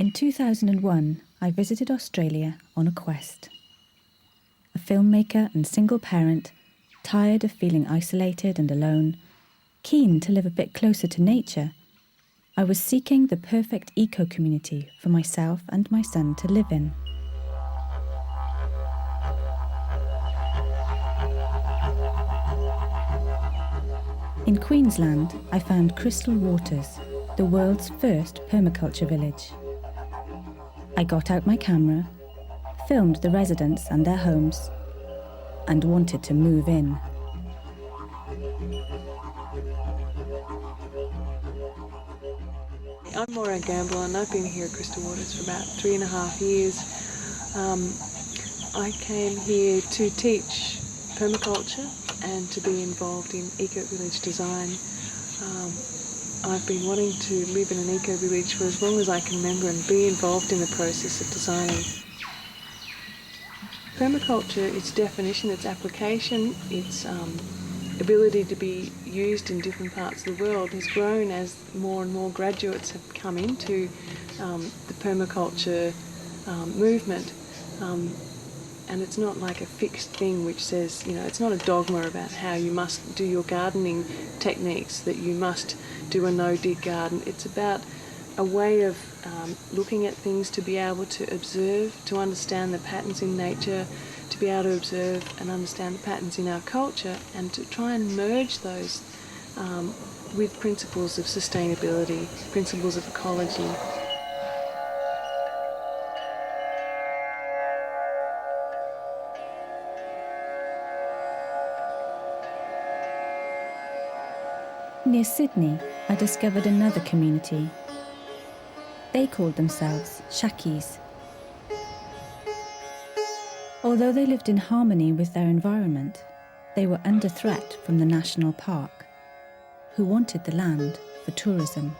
In 2001, I visited Australia on a quest. A filmmaker and single parent, tired of feeling isolated and alone, keen to live a bit closer to nature, I was seeking the perfect eco-community for myself and my son to live in. In Queensland, I found Crystal Waters, the world's first permaculture village. I got out my camera, filmed the residents and their homes, and wanted to move in. I'm Maureen Gamble and I've been here at Crystal Waters for about 3.5 years. I came here to teach permaculture and to be involved in eco-village design. I've been wanting to live in an eco-village for as long as I can remember and be involved in the process of designing. Permaculture, its definition, its application, its ability to be used in different parts of the world has grown as more and more graduates have come into the permaculture movement. And it's not like a fixed thing which says, it's not a dogma about how you must do your gardening techniques, that you must do a no-dig garden. It's about a way of looking at things to be able to observe, to understand the patterns in nature, to be able to observe and understand the patterns in our culture, and to try and merge those with principles of sustainability, principles of ecology. Near Sydney, I discovered another community. They called themselves Shackies. Although they lived in harmony with their environment, they were under threat from the national park, who wanted the land for tourism.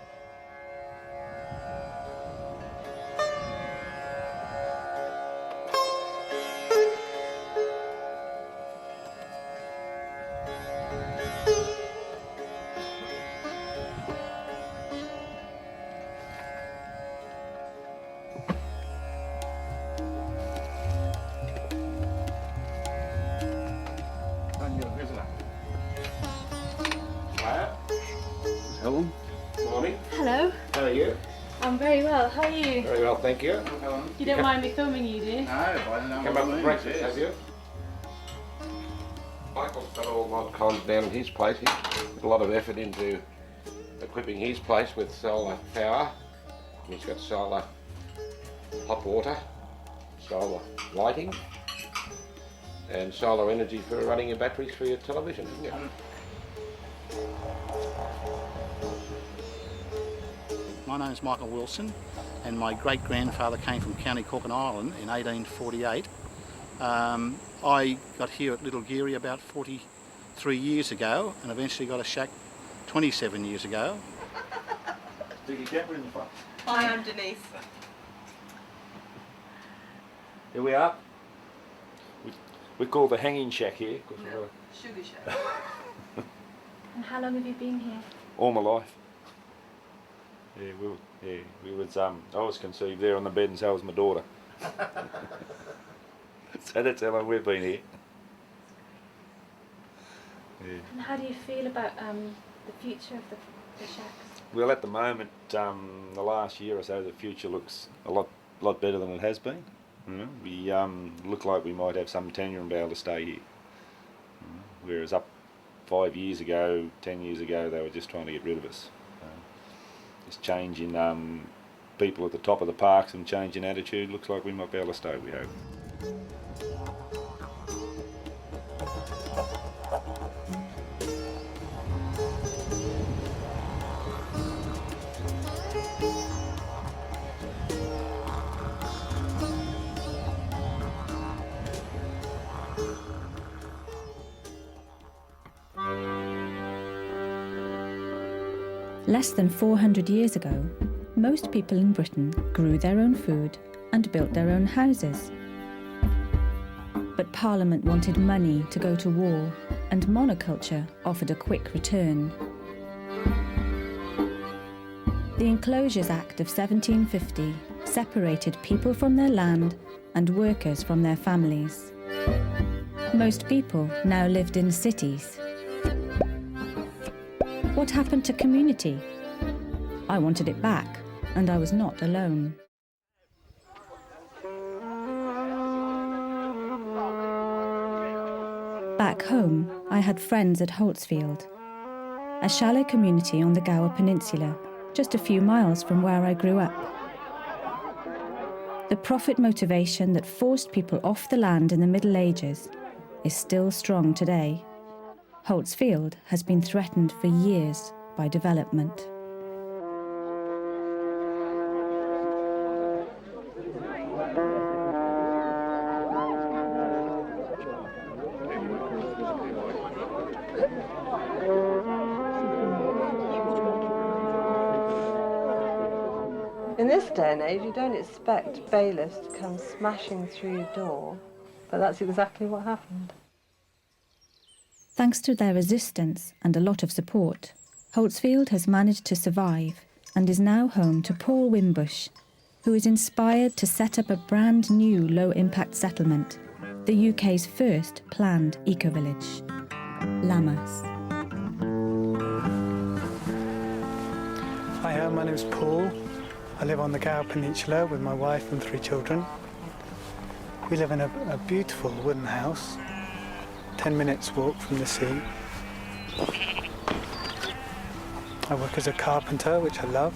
Helen. Morning. Hello. How are you? I'm very well. How are you? Very well, thank you. You don't mind me filming you, do you? No, I don't know. Come up for breakfast, have you? Michael's got all kinds down at his place. He's put a lot of effort into equipping his place with solar power. He's got solar hot water, solar lighting, and solar energy for running your batteries for your television, isn't it? My name's Michael Wilson, and my great-grandfather came from County Cork and Ireland in 1848. I got here at Little Geary about 43 years ago, and eventually got a shack 27 years ago. Sticky Pepper in the front. Hi, I'm Denise. Here we are. We call the hanging shack here. No, sugar shack. And how long have you been here? All my life. I was conceived there on the bed, and so was my daughter. So that's how long we've been here. Yeah. And how do you feel about the future of the shacks? Well, at the moment, the last year or so, the future looks a lot better than it has been. We look like we might have some tenure and be able to stay here. Whereas up 5 years ago, 10 years ago, they were just trying to get rid of us. This change in people at the top of the parks and change in attitude, looks like we might be able to stay, we hope. Less than 400 years ago, most people in Britain grew their own food and built their own houses. But Parliament wanted money to go to war, and monoculture offered a quick return. The Enclosures Act of 1750 separated people from their land and workers from their families. Most people now lived in cities. What happened to community? I wanted it back, and I was not alone. Back home, I had friends at Holts Field, a shallow community on the Gower Peninsula, just a few miles from where I grew up. The profit motivation that forced people off the land in the Middle Ages is still strong today. Holts Field has been threatened for years by development. In this day and age, you don't expect bailiffs to come smashing through your door, but that's exactly what happened. Thanks to their resistance and a lot of support, Holts Field has managed to survive and is now home to Paul Winbush, who is inspired to set up a brand new low-impact settlement, the UK's first planned eco-village, Lammas. Hi, my name's Paul. I live on the Gower Peninsula with my wife and 3 children. We live in a beautiful wooden house, 10 minutes walk from the sea. I work as a carpenter, which I love.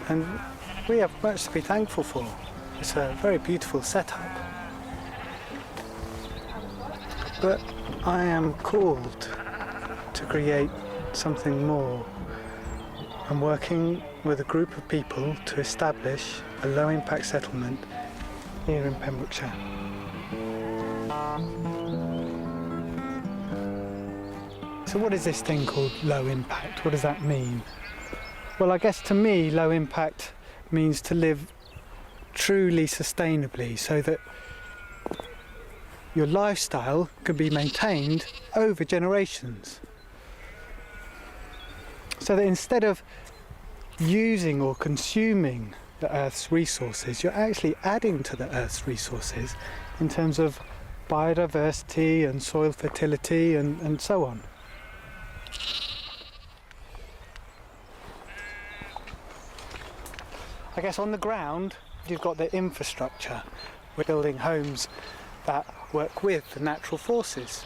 And we have much to be thankful for. It's a very beautiful setup. But I am called to create something more. I'm working with a group of people to establish a low-impact settlement here in Pembrokeshire. So what is this thing called low impact? What does that mean? Well, I guess to me, low impact means to live truly sustainably so that your lifestyle can be maintained over generations. So that instead of using or consuming the Earth's resources, you're actually adding to the Earth's resources in terms of biodiversity and soil fertility and so on. I guess on the ground, you've got the infrastructure. We're building homes that work with the natural forces.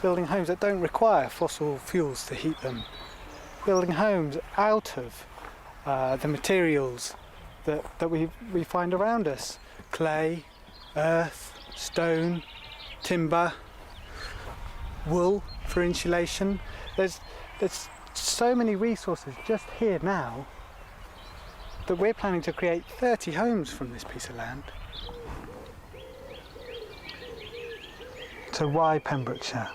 Building homes that don't require fossil fuels to heat them. Building homes out of the materials that we find around us. Clay, earth, stone, timber, wool for insulation. There's so many resources just here now that we're planning to create 30 homes from this piece of land. So why Pembrokeshire?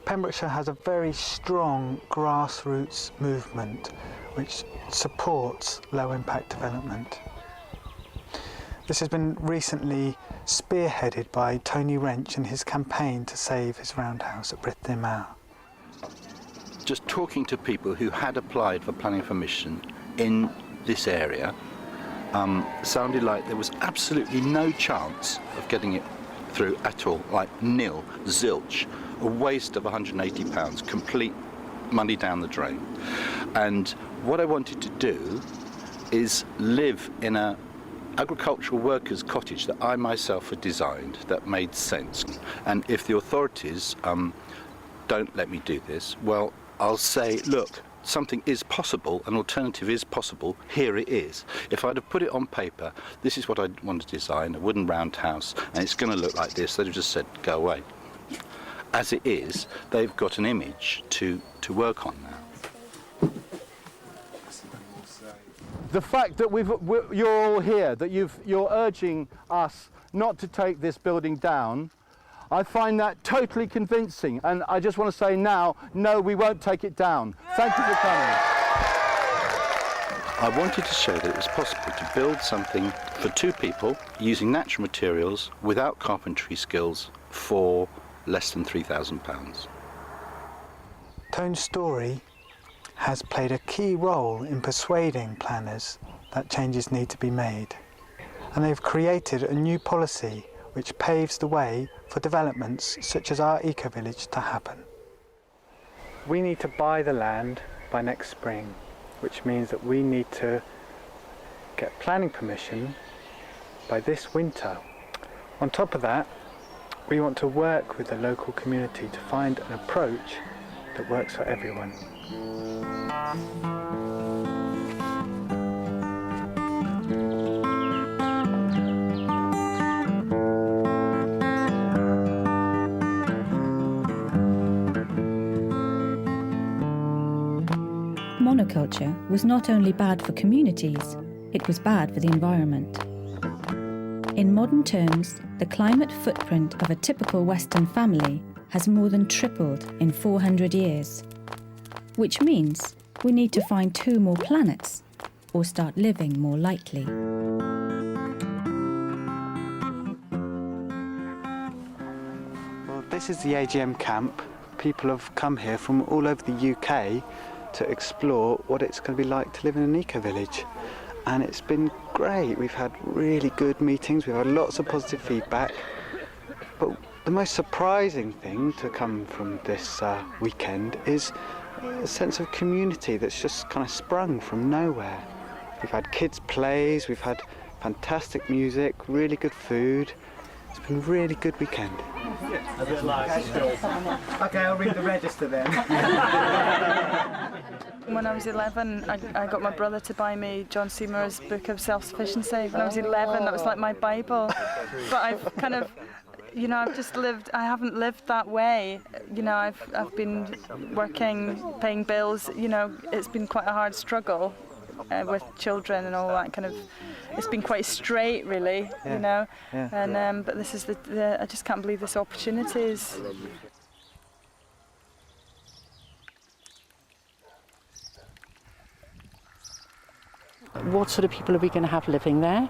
Pembrokeshire has a very strong grassroots movement which supports low-impact development. This has been recently spearheaded by Tony Wrench and his campaign to save his roundhouse at Brythnian Mawr. Just talking to people who had applied for planning permission in this area sounded like there was absolutely no chance of getting it through at all, like nil, zilch, a waste of £180, complete money down the drain. And what I wanted to do is live in a agricultural workers' cottage that I myself had designed that made sense. And if the authorities don't let me do this, well, I'll say, look, something is possible, an alternative is possible, here it is. If I'd have put it on paper, this is what I want to design, a wooden roundhouse, and it's going to look like this, they'd have just said, go away. As it is, they've got an image to work on now. The fact that you're all here, that you're urging us not to take this building down, I find that totally convincing, and I just want to say now, no, we won't take it down. Thank you for coming. I wanted to show that it was possible to build something for 2 people using natural materials without carpentry skills for less than £3,000. Tone's story has played a key role in persuading planners that changes need to be made. And they've created a new policy which paves the way for developments such as our Ecovillage to happen. We need to buy the land by next spring, which means that we need to get planning permission by this winter. On top of that, we want to work with the local community to find an approach that works for everyone. Monoculture was not only bad for communities, it was bad for the environment. In modern terms, the climate footprint of a typical Western family has more than tripled in 400 years, which means we need to find 2 more planets or start living more lightly. Well, this is the AGM camp. People have come here from all over the UK to explore what it's going to be like to live in an eco-village. And it's been great. We've had really good meetings, we've had lots of positive feedback. But the most surprising thing to come from this weekend is a sense of community that's just kind of sprung from nowhere. We've had kids' plays, we've had fantastic music, really good food. It's been a really good weekend. Okay, I'll read the register then. When I was 11, I got my brother to buy me John Seymour's book of self-sufficiency. When I was 11, that was like my Bible. But I've kind of, you know, I've just lived, I haven't lived that way. You know, I've been working, paying bills, you know, it's been quite a hard struggle with children and all that kind of, it's been quite straight really, you know. Yeah. And but this is the I just can't believe this opportunity is. What sort of people are we going to have living there?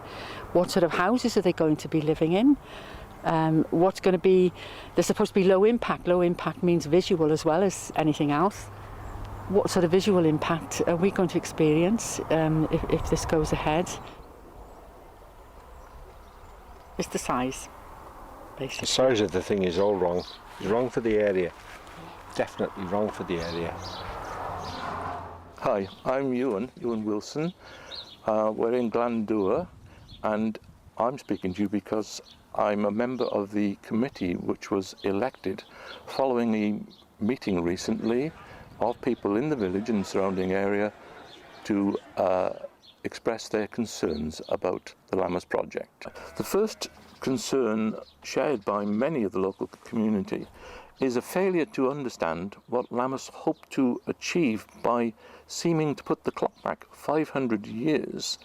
What sort of houses are they going to be living in? What's going to be, they're supposed to be low impact. Low impact means visual as well as anything else. What sort of visual impact are we going to experience if this goes ahead? It's the size, basically. The size of the thing is all wrong. It's wrong for the area. Definitely wrong for the area. Hi, I'm Ewan Wilson. We're in Glandour, and I'm speaking to you because I'm a member of the committee which was elected following a meeting recently of people in the village and surrounding area to express their concerns about the Lammas project. The first concern shared by many of the local community is a failure to understand what Lammas hope to achieve by seeming to put the clock back 500 years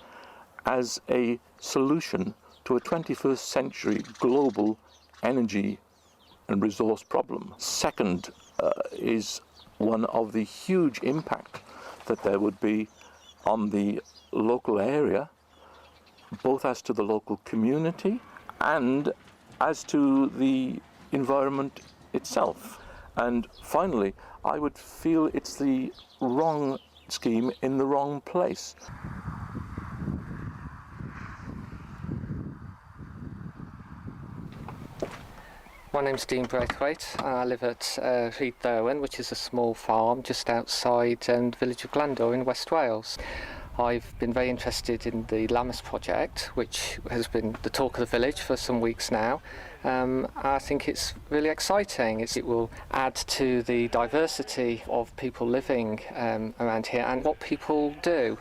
as a solution to a 21st century global energy and resource problem. Second is one of the huge impact that there would be on the local area, both as to the local community and as to the environment itself. And finally, I would feel it's the wrong scheme in the wrong place. My name's Dean Braithwaite and I live at Rhyd-Derwen, which is a small farm just outside the village of Glandour in West Wales. I've been very interested in the Lammas project, which has been the talk of the village for some weeks now. I think it's really exciting. It will add to the diversity of people living around here and what people do.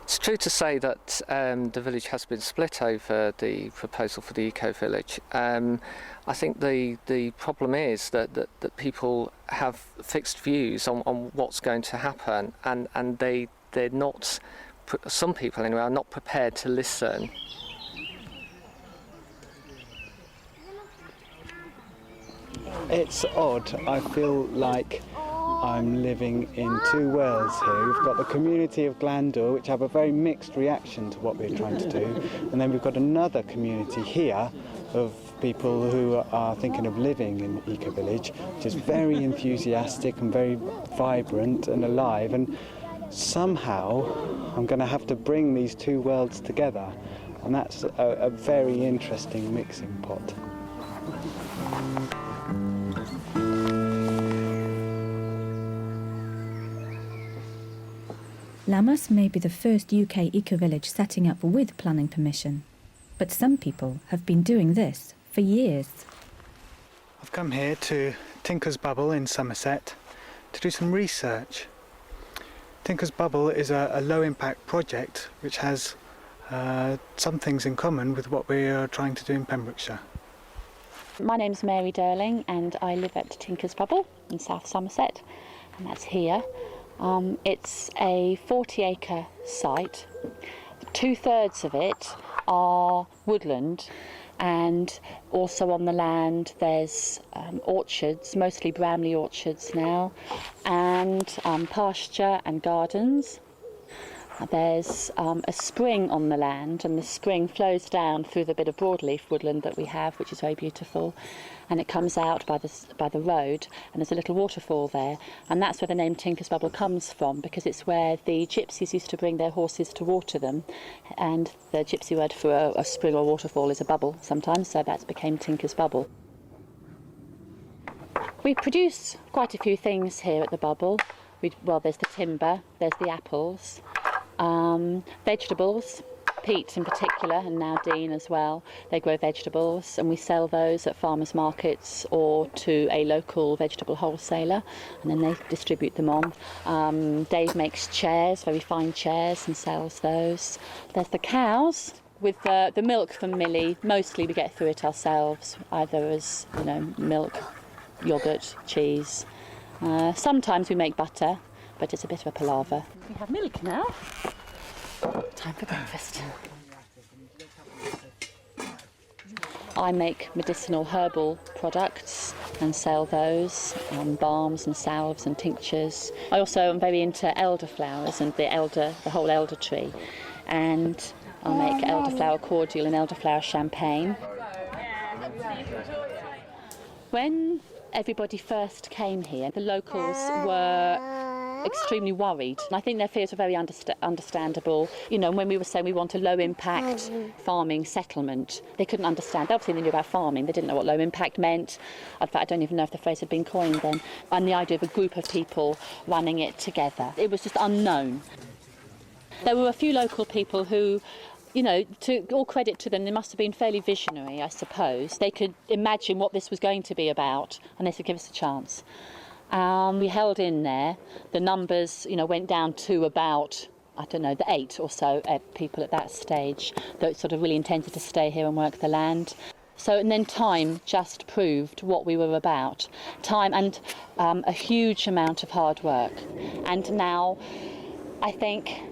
It's true to say that the village has been split over the proposal for the Eco-Village. I think the problem is that people have fixed views on what's going to happen, and they're not, some people anyway, are not prepared to listen. It's odd. I feel like I'm living in two worlds here. We've got the community of Glandour, which have a very mixed reaction to what we're trying to do, and then we've got another community here of people who are thinking of living in Ecovillage, which is very enthusiastic and very vibrant and alive, and somehow I'm going to have to bring these two worlds together, and that's a very interesting mixing pot. Lammas may be the first UK eco-village setting up with planning permission, but some people have been doing this for years. I've come here to Tinker's Bubble in Somerset to do some research. Tinker's Bubble is a low-impact project which has some things in common with what we are trying to do in Pembrokeshire. My name's Mary Durling and I live at Tinker's Bubble in South Somerset, and that's here. It's a 40-acre site. 2/3 of it are woodland, and also on the land there's orchards, mostly Bramley orchards now, and pasture and gardens. There's a spring on the land, and the spring flows down through the bit of broadleaf woodland that we have, which is very beautiful, and it comes out by the road, and there's a little waterfall there, and that's where the name Tinker's Bubble comes from, because it's where the gypsies used to bring their horses to water them, and the gypsy word for a spring or waterfall is a bubble sometimes, so that became Tinker's Bubble. We produce quite a few things here at the Bubble. Well, there's the timber, there's the apples, vegetables, Pete in particular, and now Dean as well. They grow vegetables, and we sell those at farmers markets or to a local vegetable wholesaler, and then they distribute them on. Dave makes chairs, very fine chairs, and sells those. There's the cows. With the milk from Millie, mostly we get through it ourselves, either as milk, yoghurt, cheese. Sometimes we make butter, but it's a bit of a palaver. We have milk now. Time for breakfast. I make medicinal herbal products and sell those, balms and salves and tinctures. I also am very into elderflowers and the whole elder tree, and I make elderflower cordial and elderflower champagne. When everybody first came here, the locals were extremely worried, and I think their fears were very understandable. When we were saying we want a low-impact farming settlement, they couldn't understand. Obviously they knew about farming, they didn't know what low-impact meant. In fact, I don't even know if the phrase had been coined then. And the idea of a group of people running it together, it was just unknown. There were a few local people who, to all credit to them, they must have been fairly visionary, I suppose. They could imagine what this was going to be about, and they said, give us a chance. We held in there. The numbers, went down to about, the 8 or so people at that stage that sort of really intended to stay here and work the land. So, and then time just proved what we were about. Time and a huge amount of hard work. And now, I think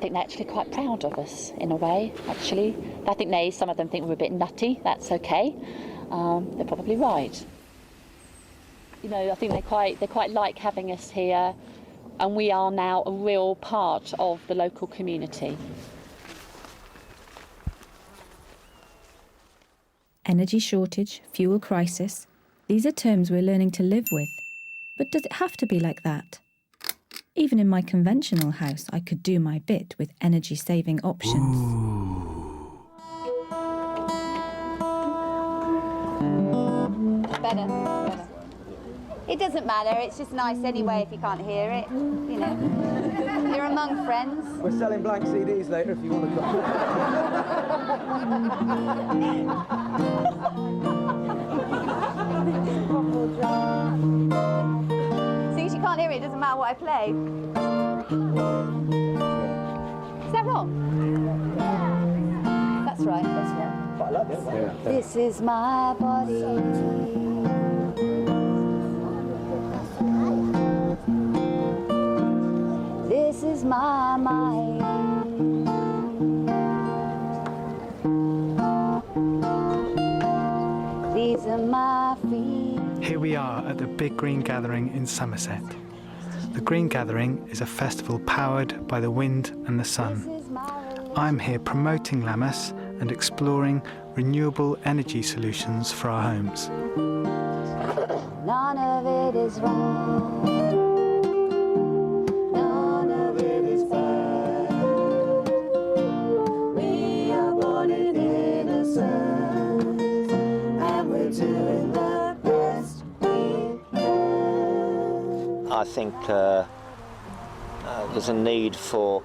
they're actually quite proud of us, in a way, actually. I think some of them think we're a bit nutty. That's okay. They're probably right. I think they quite like having us here, and we are now a real part of the local community. Energy shortage, fuel crisis, these are terms we're learning to live with. But does it have to be like that? Even in my conventional house, I could do my bit with energy-saving options. Better. It doesn't matter, it's just nice anyway if you can't hear it, You're among friends. We're selling blank CDs later if you want to come. Since you can't hear it, it doesn't matter what I play. Is that wrong? That's right. That's right. But I love it. Yeah. This is my body. This is my mind. These are my feet. Here we are at the Big Green Gathering in Somerset. The Green Gathering is a festival powered by the wind and the sun. I'm here promoting Lammas and exploring renewable energy solutions for our homes. None of it is wrong. None of it is bad. We are born in innocence, and we're doing the best we can. I think there's a need for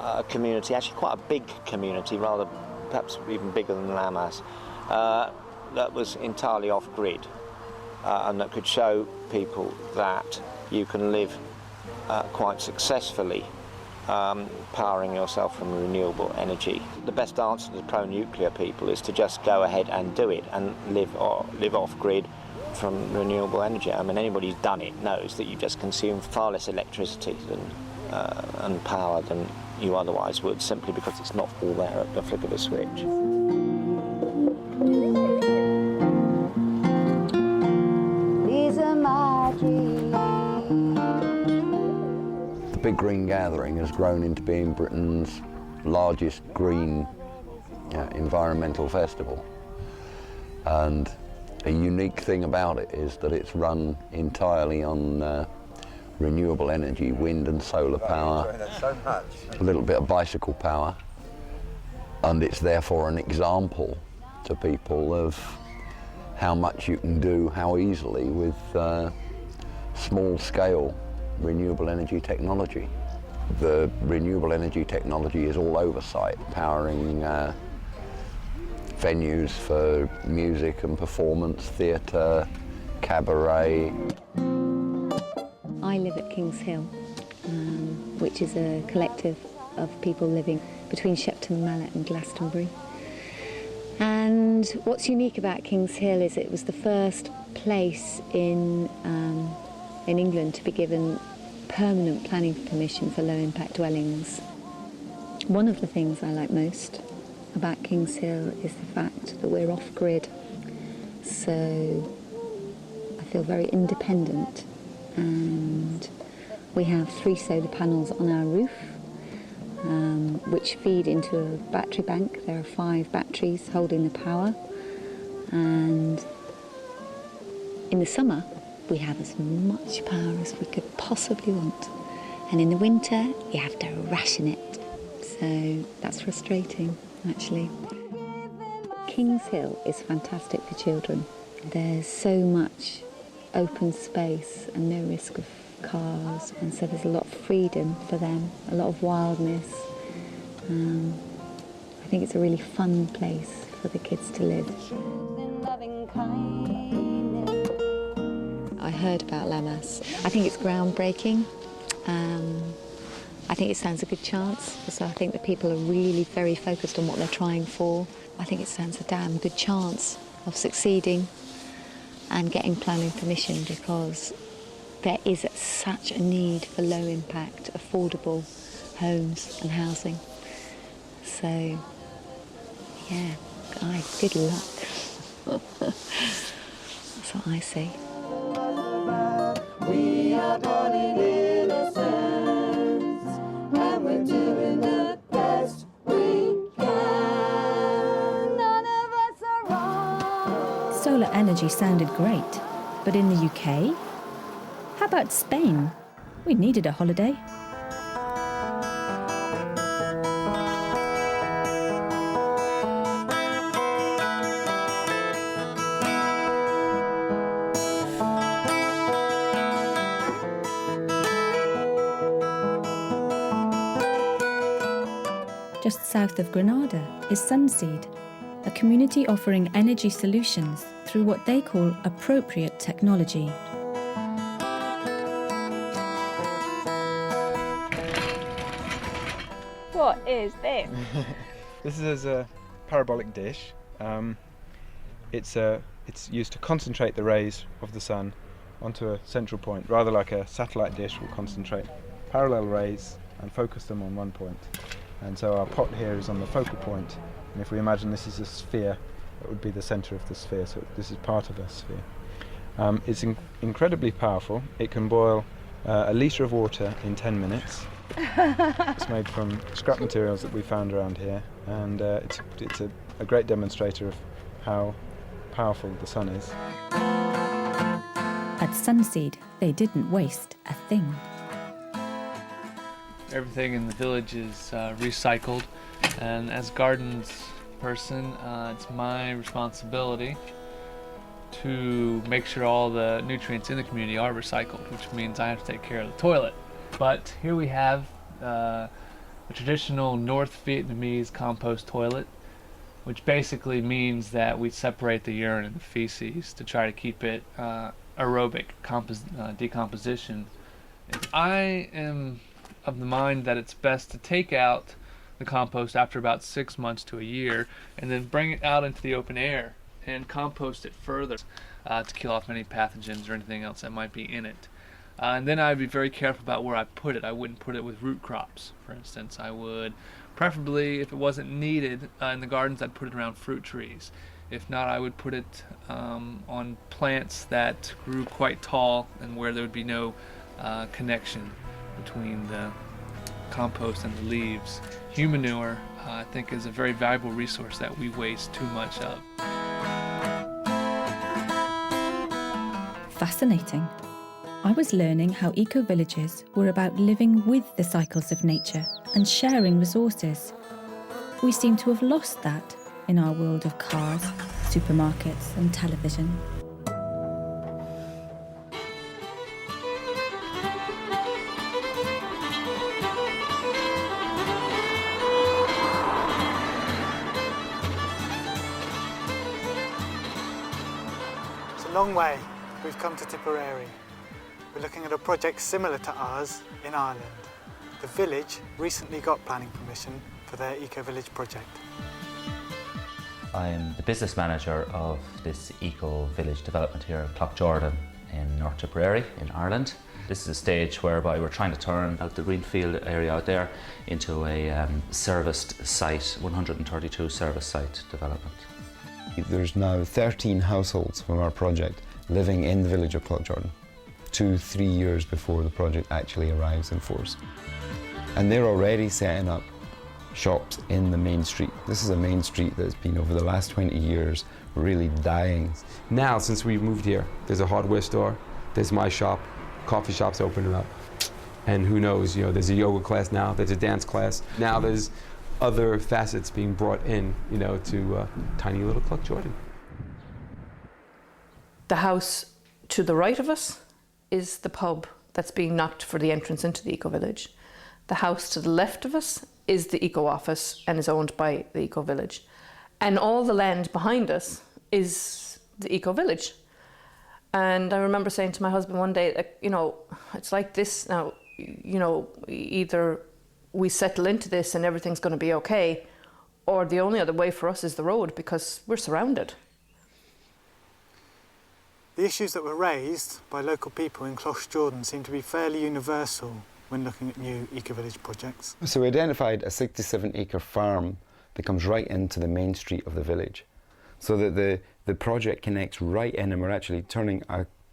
a community, actually quite a big community, rather perhaps even bigger than Lammas, that was entirely off-grid and that could show people that you can live quite successfully powering yourself from renewable energy. The best answer to the pro-nuclear people is to just go ahead and do it and live off-grid from renewable energy. I mean, anybody who's done it knows that you just consume far less electricity and power than you otherwise would, simply because it's not all there at the flick of a switch. These are my dreams. The Big Green Gathering has grown into being Britain's largest green environmental festival. And a unique thing about it is that it's run entirely on renewable energy, wind and solar power, a little bit of bicycle power, and it's therefore an example to people of how much you can do, how easily, with small-scale renewable energy technology. The renewable energy technology is all over site, powering venues for music and performance, theatre, cabaret. I live at Kings Hill, which is a collective of people living between Shepton Mallet and Glastonbury. And what's unique about Kings Hill is it was the first place in England to be given permanent planning permission for low-impact dwellings. One of the things I like most about Kings Hill is the fact that we're off-grid, so I feel very independent. And we have 3 solar panels on our roof, which feed into a battery bank. There are 5 batteries holding the power, and in the summer we have as much power as we could possibly want, and in the winter you have to ration it, so that's frustrating actually. Kings Hill is fantastic for children. There's so much open space and no risk of cars, and so there's a lot of freedom for them, a lot of wildness. I think it's a really fun place for the kids to live. I heard about Lammas. I think it's groundbreaking. I think it stands a good chance, so I think that people are really very focused on what they're trying for. I think it stands a damn good chance of succeeding and getting planning permission, because there is such a need for low-impact, affordable homes and housing. So, yeah, good luck. That's what I see. We are born in innocence, and we're doing the best we can. None of us are wrong. Solar energy sounded great, but in the UK? How about Spain? We needed a holiday. Just south of Granada is Sunseed, a community offering energy solutions through what they call appropriate technology. What is this? This is a parabolic dish. It's used to concentrate the rays of the sun onto a central point, rather like a satellite dish will concentrate parallel rays and focus them on one point. And so our pot here is on the focal point, and if we imagine this is a sphere, it would be the centre of the sphere, so this is part of a sphere. It's incredibly powerful. It can boil a litre of water in 10 minutes. It's made from scrap materials that we found around here, and it's a great demonstrator of how powerful the sun is. At Sunseed, they didn't waste a thing. Everything in the village is recycled, and as gardens person, it's my responsibility to make sure all the nutrients in the community are recycled, which means I have to take care of the toilet. But here we have a traditional North Vietnamese compost toilet, which basically means that we separate the urine and the feces to try to keep it aerobic decomposition. I am of the mind that it's best to take out the compost after about 6 months to a year and then bring it out into the open air and compost it further to kill off any pathogens or anything else that might be in it. And then I'd be very careful about where I put it. I wouldn't put it with root crops, for instance. I would, preferably if it wasn't needed in the gardens, I'd put it around fruit trees. If not, I would put it on plants that grew quite tall and where there would be no connection between the compost and the leaves. Human manure, I think, is a very valuable resource that we waste too much of. Fascinating. I was learning how eco-villages were about living with the cycles of nature and sharing resources. We seem to have lost that in our world of cars, supermarkets and television. It's a long way we've come to Tipperary. We're looking at a project similar to ours in Ireland. The village recently got planning permission for their Ecovillage project. I'm the business manager of this Ecovillage development here at Cloughjordan in North Tipperary in Ireland. This is a stage whereby we're trying to turn out the greenfield area out there into a serviced site, 132 service site development. There's now 13 households from our project living in the village of Cloughjordan, 2-3 years before the project actually arrives in force. And they're already setting up shops in the main street. This is a main street that's been, over the last 20 years, really dying. Now, since we've moved here, there's a hardware store, there's my shop, coffee shops opening up, and who knows, there's a yoga class now, there's a dance class. Now there's other facets being brought in, to tiny little Cloughjordan. The house to the right of us is the pub that's being knocked for the entrance into the Ecovillage. The house to the left of us is the Eco Office and is owned by the Ecovillage. And all the land behind us is the Ecovillage. And I remember saying to my husband one day, it's like this now, either we settle into this and everything's going to be okay, or the only other way for us is the road because we're surrounded. The issues that were raised by local people in Cloughjordan seem to be fairly universal when looking at new Ecovillage projects. So we identified a 67-acre farm that comes right into the main street of the village, so that the project connects right in, and we're actually turning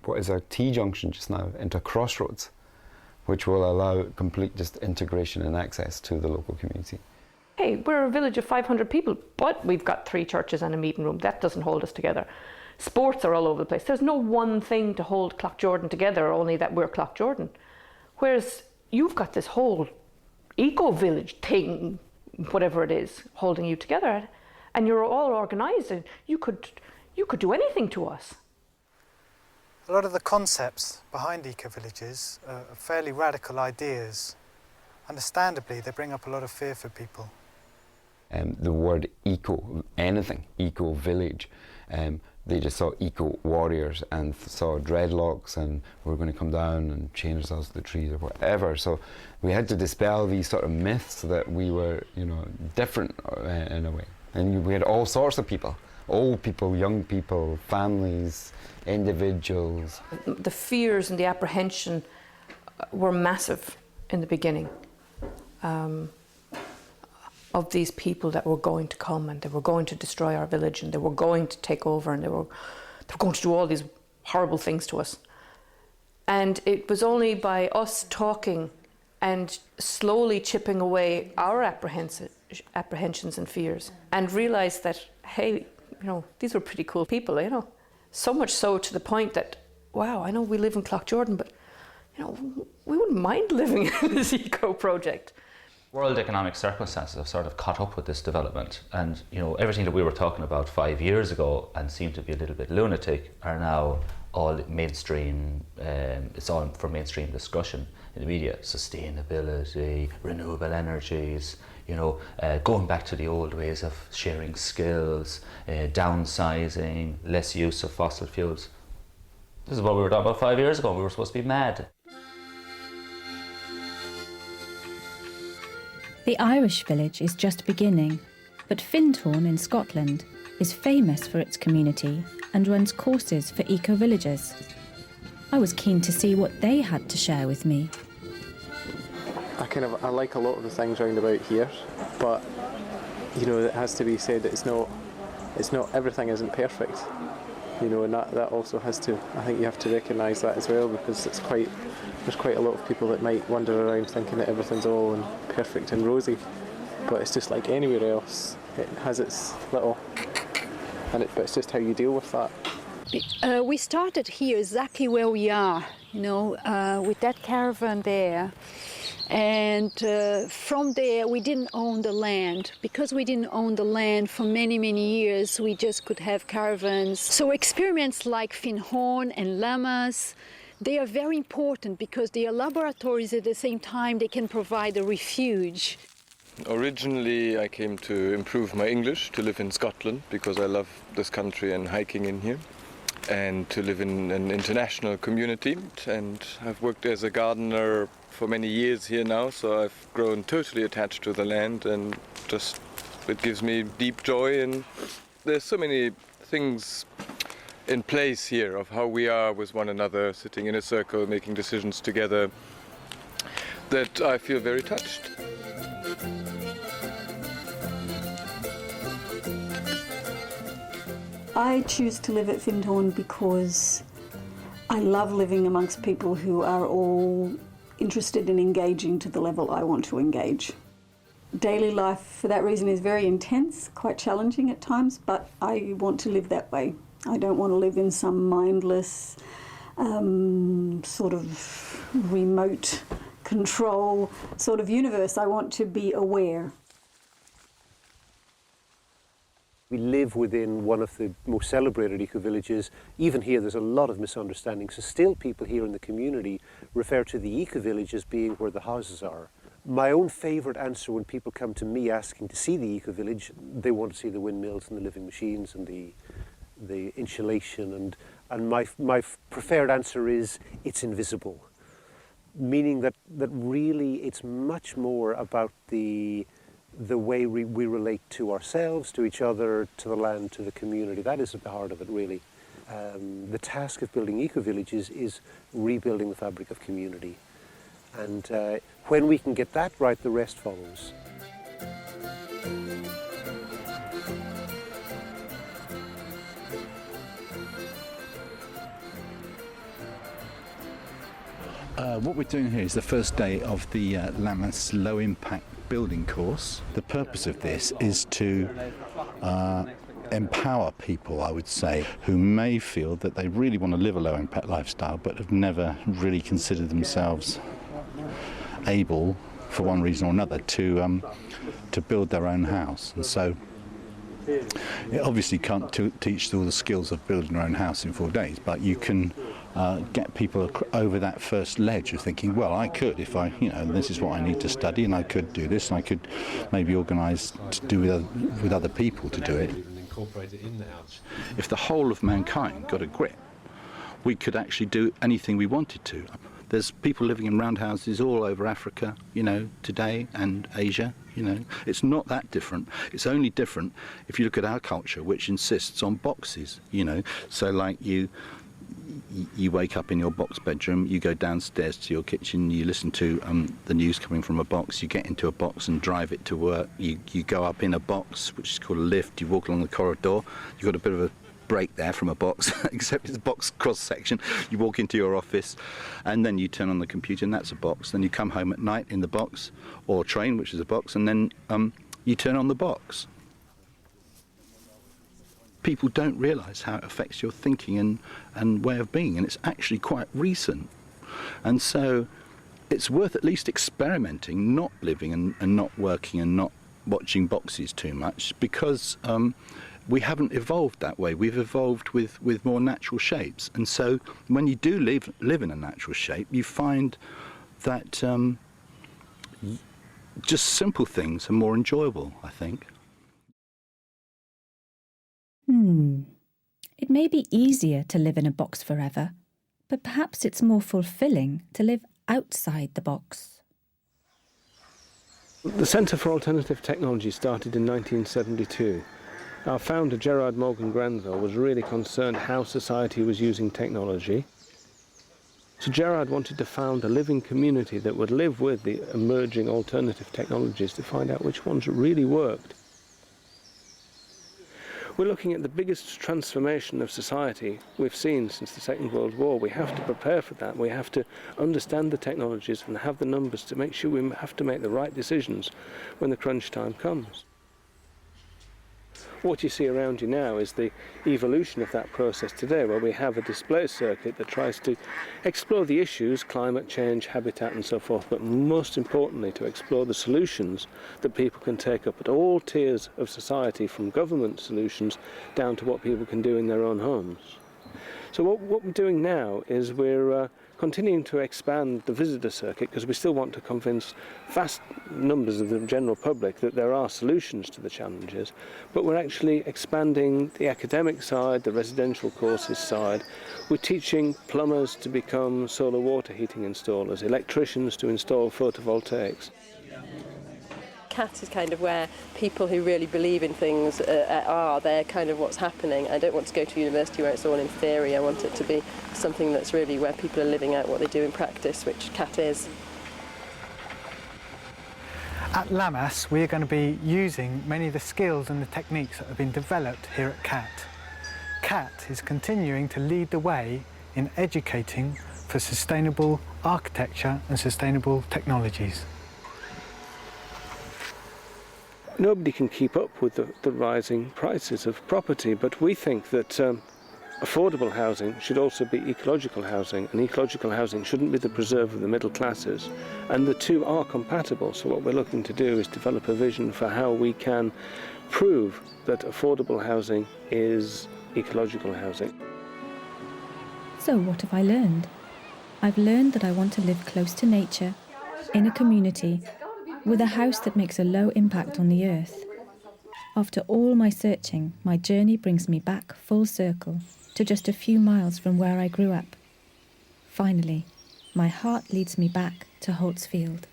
what is our T-junction just now into a crossroads, which will allow complete just integration and access to the local community. Hey, we're a village of 500 people, but we've got 3 churches and a meeting room. That doesn't hold us together. Sports are all over the place. There's no one thing to hold Cloughjordan together, only that we're Cloughjordan. Whereas you've got this whole eco-village thing, whatever it is, holding you together, and you're all organised, and you could do anything to us. A lot of the concepts behind eco-villages are fairly radical ideas. Understandably, they bring up a lot of fear for people. The word eco, anything, eco-village, they just saw eco-warriors and saw dreadlocks and we're going to come down and chain ourselves to the trees or whatever. So we had to dispel these sort of myths that we were, different in a way. And we had all sorts of people, old people, young people, families, individuals. The fears and the apprehension were massive in the beginning. Of these people that were going to come and they were going to destroy our village and they were going to take over and they were going to do all these horrible things to us. And it was only by us talking and slowly chipping away our apprehensions and fears, and realise that, hey, these were pretty cool people, So much so to the point that, wow, I know we live in Cloughjordan, but, we wouldn't mind living in this eco project. World economic circumstances have sort of caught up with this development, and everything that we were talking about 5 years ago and seemed to be a little bit lunatic are now all mainstream. It's all for mainstream discussion in the media. Sustainability, renewable energies, going back to the old ways of sharing skills, downsizing, less use of fossil fuels. This is what we were talking about 5 years ago. We were supposed to be mad. The Irish village is just beginning, but Findhorn in Scotland is famous for its community and runs courses for eco-villagers. I was keen to see what they had to share with me. I like a lot of the things round about here, but it has to be said that it's not everything isn't perfect. And that also has to, I think you have to recognise that as well, because there's quite a lot of people that might wander around thinking that everything's all perfect and rosy, but it's just like anywhere else. It has its little, but it's just how you deal with that. We started here exactly where we are, with that caravan there. And from there, we didn't own the land. Because we didn't own the land for many, many years, we just could have caravans. So experiments like Findhorn and Lammas, they are very important because they are laboratories at the same time they can provide a refuge. Originally, I came to improve my English, to live in Scotland, because I love this country and hiking in here, and to live in an international community. And I've worked as a gardener for many years here now, so I've grown totally attached to the land, and just it gives me deep joy. And there's so many things in place here of how we are with one another, sitting in a circle, making decisions together, that I feel very touched. I choose to live at Findhorn because I love living amongst people who are all interested in engaging to the level I want to engage. Daily life, for that reason, is very intense, quite challenging at times, but I want to live that way. I don't want to live in some mindless, sort of remote control sort of universe. I want to be aware. We live within one of the most celebrated eco-villages. Even here there's a lot of misunderstanding, so still people here in the community refer to the eco-village as being where the houses are. My own favourite answer when people come to me asking to see the eco-village, they want to see the windmills and the living machines and the insulation, and my preferred answer is it's invisible, meaning that really it's much more about the way we relate to ourselves, to each other, to the land, to the community. That is at the heart of it, really. The task of building eco-villages is rebuilding the fabric of community. And when we can get that right, the rest follows. What we're doing here is the first day of the Lammas Low Impact Building course. The purpose of this is to empower people, I would say, who may feel that they really want to live a low impact lifestyle but have never really considered themselves able, for one reason or another, to build their own house. And so it obviously can't teach all the skills of building your own house in 4 days, but you can get people over that first ledge of thinking, well, I could, if I, this is what I need to study, and I could do this, and I could maybe organise to do with other people to do it. Incorporate it in the house. If the whole of mankind got a grip, we could actually do anything we wanted to. There's people living in roundhouses all over Africa, today, and Asia. It's not that different. It's only different if you look at our culture, which insists on boxes. So like you wake up in your box bedroom, you go downstairs to your kitchen, you listen to the news coming from a box, you get into a box and drive it to work, you go up in a box, which is called a lift, you walk along the corridor, you've got a bit of a break there from a box, except it's a box cross-section. You walk into your office and then you turn on the computer and that's a box. Then you come home at night in the box, or train, which is a box, and then you turn on the box. People don't realise how it affects your thinking and way of being, and it's actually quite recent. And so it's worth at least experimenting, not living and not working and not watching boxes too much, because we haven't evolved that way. We've evolved with more natural shapes. And so when you do live in a natural shape, you find that just simple things are more enjoyable, I think. It may be easier to live in a box forever, but perhaps it's more fulfilling to live outside the box. The Centre for Alternative Technology started in 1972. Our founder, Gerard Morgan Granville, was really concerned how society was using technology. So Gerard wanted to found a living community that would live with the emerging alternative technologies to find out which ones really worked. We're looking at the biggest transformation of society we've seen since the Second World War. We have to prepare for that. We have to understand the technologies and have the numbers to make sure we have to make the right decisions when the crunch time comes. What you see around you now is the evolution of that process today, where we have a display circuit that tries to explore the issues, climate change, habitat and so forth, but most importantly to explore the solutions that people can take up at all tiers of society, from government solutions down to what people can do in their own homes. So what we're doing now is we're continuing to expand the visitor circuit, because we still want to convince vast numbers of the general public that there are solutions to the challenges, but we're actually expanding the academic side, the residential courses side. We're teaching plumbers to become solar water heating installers, electricians to install photovoltaics. CAT is kind of where people who really believe in things are. They're kind of what's happening. I don't want to go to university where it's all in theory. I want it to be something that's really where people are living out what they do in practice, which CAT is. At Lammas, we're going to be using many of the skills and the techniques that have been developed here at CAT. CAT is continuing to lead the way in educating for sustainable architecture and sustainable technologies. Nobody can keep up with the rising prices of property, but we think that affordable housing should also be ecological housing, and ecological housing shouldn't be the preserve of the middle classes, and the two are compatible. So what we're looking to do is develop a vision for how we can prove that affordable housing is ecological housing. So what have I learned? I've learned that I want to live close to nature, in a community, with a house that makes a low impact on the earth. After all my searching, my journey brings me back full circle to just a few miles from where I grew up. Finally, my heart leads me back to Holts Field.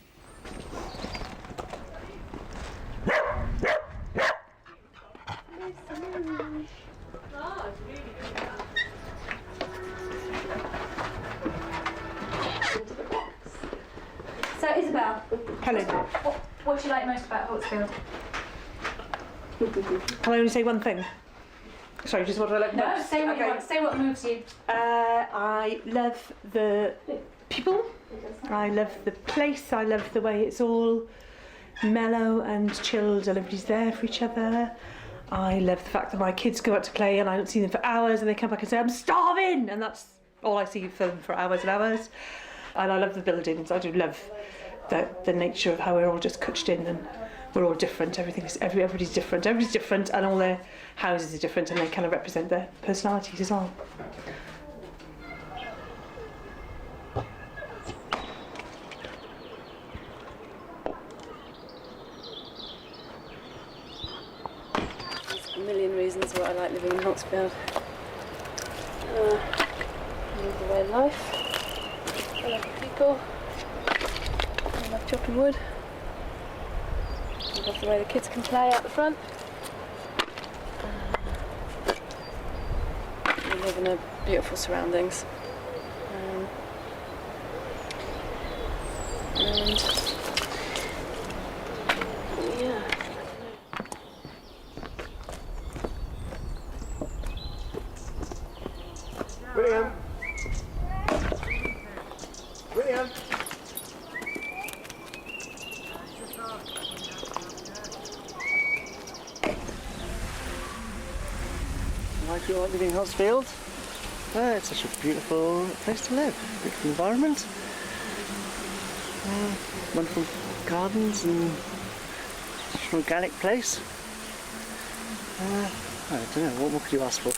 So, Isabel. Helen. What do you like most about Holts Field? Can I only say one thing? Sorry, just what do I like most? No, say what you want. Say what moves you. I love the people. I love the place. I love the way it's all mellow and chilled. Everybody's there for each other. I love the fact that my kids go out to play and I don't see them for hours, and they come back and say, "I'm starving," and that's all I see for them for hours and hours. And I love the buildings. I do love the nature of how we're all just coached in, and we're all different. Everybody's different. Everybody's different, and all their houses are different, and they kind of represent their personalities as well. There's a million reasons why I like living in Holts Field. I love the way of life. I love the people. I love chopping wood. I love the way the kids can play out the front. We live in beautiful surroundings. And yeah. Why do you like living in Holts Field? It's such a beautiful place to live, beautiful environment, wonderful gardens and such an organic place. I don't know, what more could you ask for?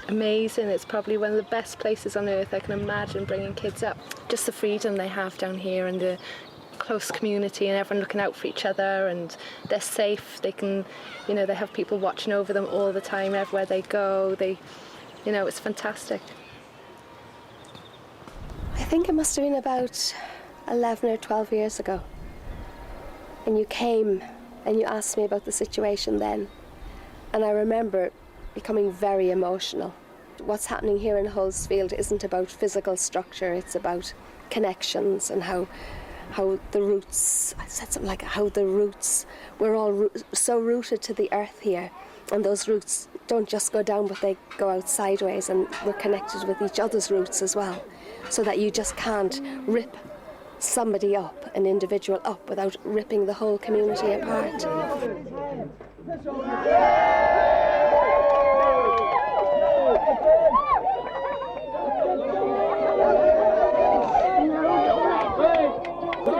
Amazing. It's probably one of the best places on earth I can imagine bringing kids up. Just the freedom they have down here and the close community and everyone looking out for each other, and they're safe. They can, you know, they have people watching over them all the time everywhere they go. They, you know, it's fantastic. I think it must have been about 11 or 12 years ago. And you came and you asked me about the situation then. And I remember becoming very emotional. What's happening here in Holts Field isn't about physical structure, it's about connections and how the roots, I said something like how the roots, we're all so rooted to the earth here, and those roots don't just go down but they go out sideways, and we're connected with each other's roots as well, so that you just can't rip somebody up, an individual up, without ripping the whole community apart.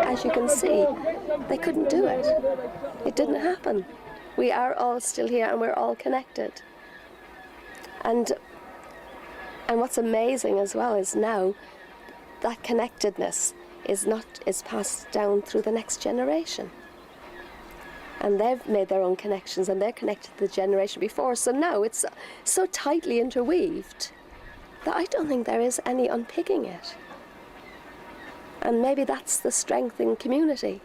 As you can see, they couldn't do it. It didn't happen. We are all still here and we're all connected. And what's amazing as well is now that connectedness is passed down through the next generation. And they've made their own connections and they're connected to the generation before. So now it's so tightly interweaved that I don't think there is any unpicking it. And maybe that's the strength in community.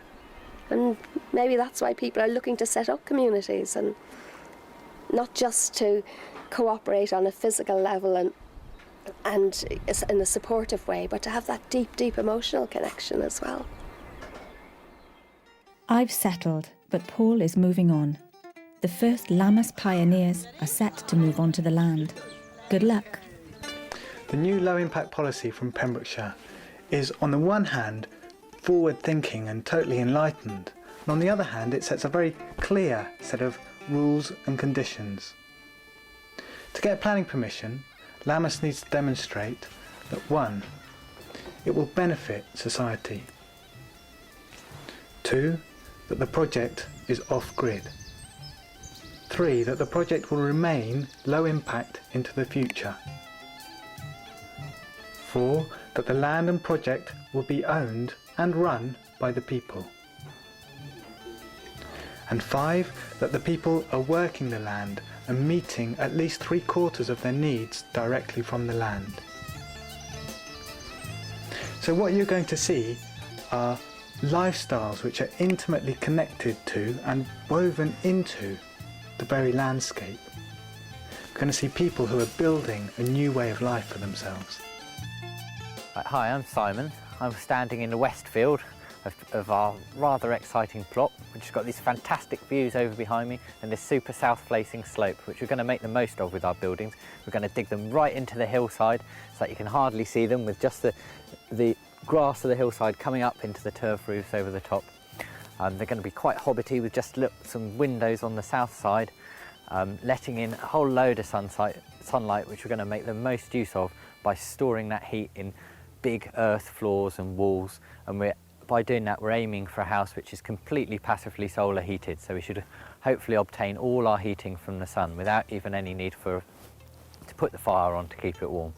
And maybe that's why people are looking to set up communities, and not just to cooperate on a physical level and in a supportive way, but to have that deep, deep emotional connection as well. I've settled, but Paul is moving on. The first Lammas pioneers are set to move onto the land. Good luck. The new low-impact policy from Pembrokeshire is, on the one hand, forward-thinking and totally enlightened, and on the other hand, it sets a very clear set of rules and conditions. To get planning permission, Lammas needs to demonstrate that 1, it will benefit society, 2, that the project is off-grid, 3, that the project will remain low impact into the future, 4, that the land and project will be owned and run by the people, and 5, that the people are working the land and meeting at least 3/4 of their needs directly from the land. So what you're going to see are lifestyles which are intimately connected to and woven into the very landscape. You're going to see people who are building a new way of life for themselves. Hi, I'm Simon. I'm standing in the west field of our rather exciting plot, which has got these fantastic views over behind me and this super south-facing slope, which we're going to make the most of with our buildings. We're going to dig them right into the hillside so that you can hardly see them, with just the grass of the hillside coming up into the turf roofs over the top. They're going to be quite hobbity, with just some windows on the south side, letting in a whole load of sunlight, which we're going to make the most use of by storing that heat in big earth floors and walls, and by doing that we're aiming for a house which is completely passively solar heated, so we should hopefully obtain all our heating from the sun without even any need to put the fire on to keep it warm.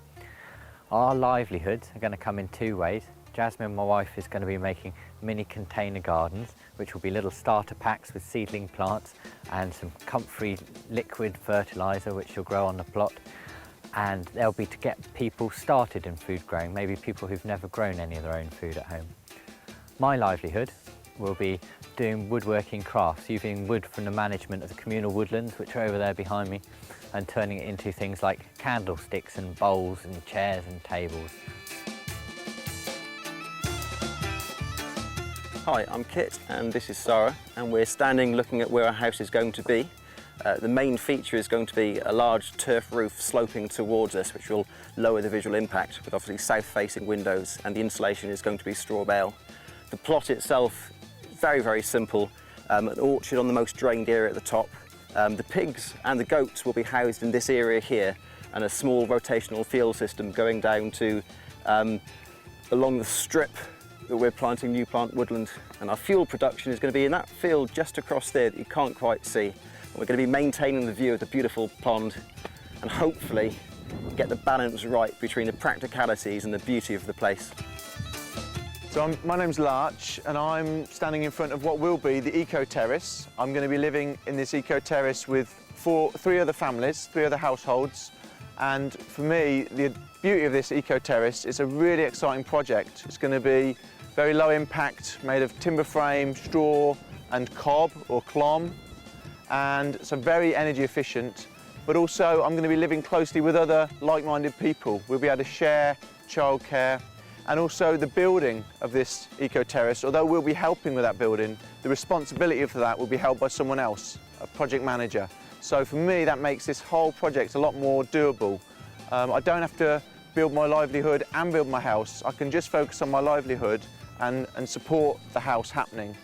Our livelihoods are going to come in 2 ways. Jasmine, my wife, is going to be making mini container gardens, which will be little starter packs with seedling plants and some comfrey liquid fertiliser which will grow on the plot. And they'll be to get people started in food growing, maybe people who've never grown any of their own food at home. My livelihood will be doing woodworking crafts, using wood from the management of the communal woodlands, which are over there behind me, and turning it into things like candlesticks and bowls and chairs and tables. Hi, I'm Kit and this is Sarah, and we're standing looking at where our house is going to be. The main feature is going to be a large turf roof sloping towards us, which will lower the visual impact, with obviously south-facing windows, and the insulation is going to be straw bale. The plot itself, very, very simple. An orchard on the most drained area at the top. The pigs and the goats will be housed in this area here, and a small rotational field system going down to along the strip that we're planting new plant woodland. And our fuel production is going to be in that field just across there that you can't quite see. And we're going to be maintaining the view of the beautiful pond and hopefully get the balance right between the practicalities and the beauty of the place. So my name's Larch and I'm standing in front of what will be the Eco Terrace. I'm going to be living in this Eco Terrace with three other families, 3 other households, and for me the beauty of this Eco Terrace is a really exciting project. It's going to be very low impact, made of timber frame, straw and cob or clom, and so very energy efficient, but also I'm going to be living closely with other like-minded people. We'll be able to share childcare. And also the building of this Eco Terrace, although we'll be helping with that building, the responsibility for that will be held by someone else, a project manager. So for me, that makes this whole project a lot more doable. I don't have to build my livelihood and build my house. I can just focus on my livelihood and support the house happening.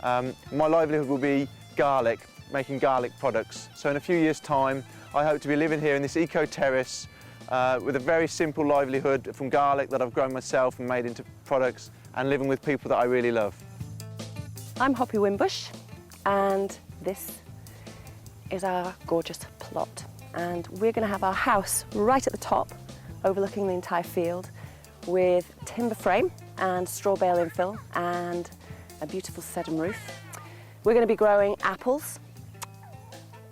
My livelihood will be garlic, making garlic products. So in a few years' time, I hope to be living here in this Eco Terrace with a very simple livelihood from garlic that I've grown myself and made into products, and living with people that I really love. I'm Hoppy Winbush, and this is our gorgeous plot. And we're going to have our house right at the top, overlooking the entire field, with timber frame and straw bale infill and a beautiful sedum roof. We're going to be growing apples,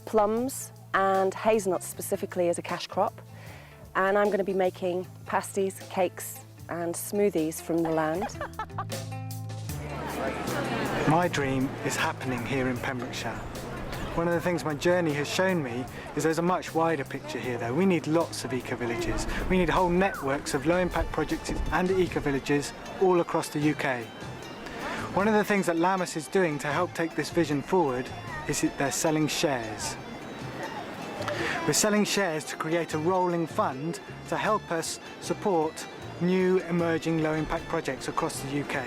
plums and hazelnuts specifically as a cash crop. And I'm going to be making pasties, cakes and smoothies from the land. My dream is happening here in Pembrokeshire. One of the things my journey has shown me is there's a much wider picture here though. We need lots of eco-villages. We need whole networks of low-impact projects and eco-villages all across the UK. One of the things that Lammas is doing to help take this vision forward is that they're selling shares. We're selling shares to create a rolling fund to help us support new emerging low-impact projects across the UK.